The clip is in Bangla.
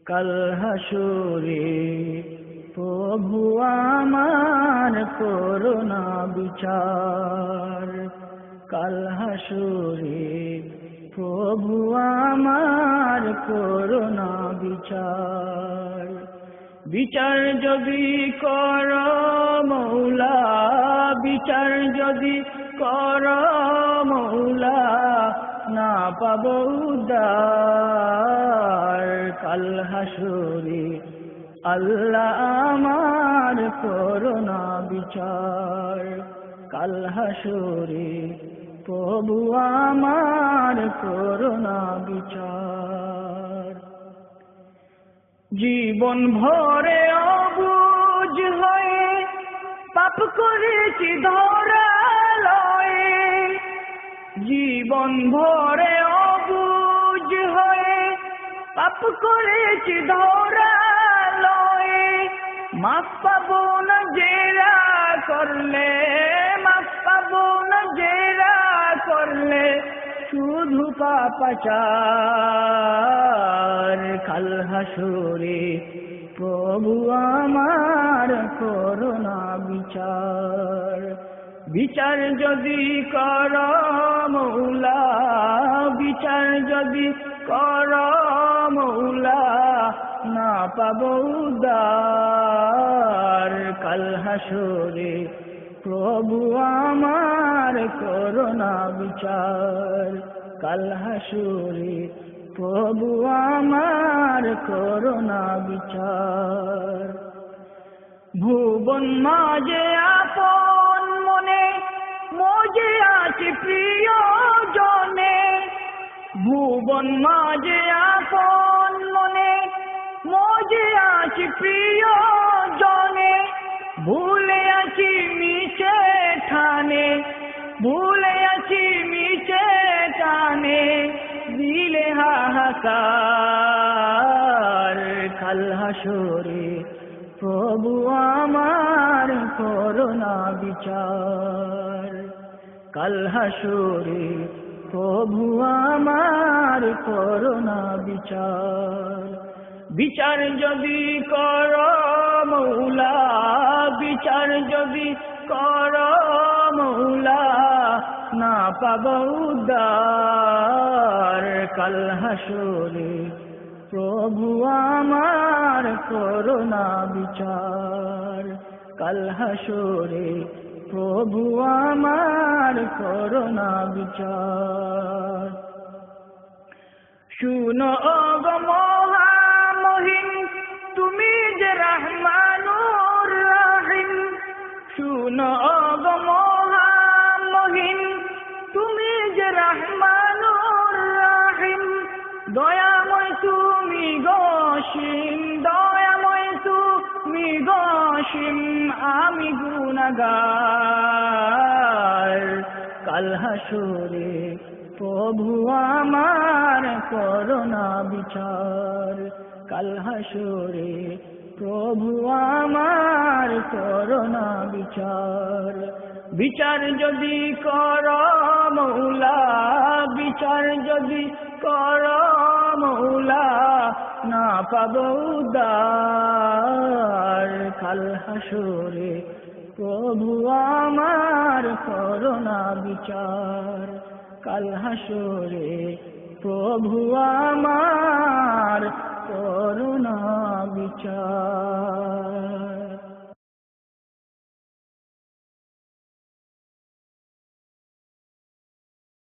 কাল হাসরে প্রভু আমার করুণা বিচার। কাল হাসরে প্রভু আমার করুণা বিচার। বিচার যদি কর মৌলা, বিচার যদি কর মৌলা, না পাব উদ্ধার। কাল হাসরে আল্লাহ আমার করুণা বিচার। কাল হাসরে প্রভু আমার করুণা বিচার। জীবন ভরে অবুঝ হয়ে পাপ করেছি ধরালয়ে। জীবন ভরে অবুঝ হয়ে পাপ করেছি ধরালয়ে। মাফ পাবো না জেরা করলে, মাফ পাবো না জেরা করলে, শুধু পাপাচার। কাল হাসরে প্রভু আমার করুণা বিচার। বিচার যদি কর মৌলা, বিচার যদি কর মৌলা, না পাব উদ্ধার। কাল হাসরে প্রভু আমার করুণা বিচার। কাল হাসরে প্রভু আমার করুণা বিচার। ভুবন মাঝে আপন মনে মজে আছে প্রিয়জনে। ভুবন মাঝে আপন মনে মজে আছে প্রিয়জনে। ভুলে আছি মিছে ঠানে, ভুলে আছি মিছে টানে, দিলে হাহাকার। কাল হাসরে প্রভু আমার করুণা বিচার। কাল হাসরে প্রভু আমার করুণা বিচার। বিচার যদি কর মৌলা, বিচার যদি কর মৌলা, না পাব উদ্ধার। কাল হাসরে প্রভু আমার করুণা বিচার। কাল হাসরে প্রভু আমার করুণা বিচার। শুনো গো মহামহিম, তুমি যে রহমানুর রহিম। শুনো গো মহামহিম, তুমি যে রহমানুর রহিম। দয়াময় তুমি গসীম, দয়াময় তুমি গসীম, আমি গুনাহগার। কাল হাসরে প্রভু আমার করুণা বিচার। কাল হাসরে প্রভু আমার করুণা বিচার। বিচার যদি কর মৌলা, বিচার যদি কর মৌলা, না পাব উদ্ধার। কাল হাসরে প্রভু আমার করুণা বিচার। কাল হাসরে প্রভু আমার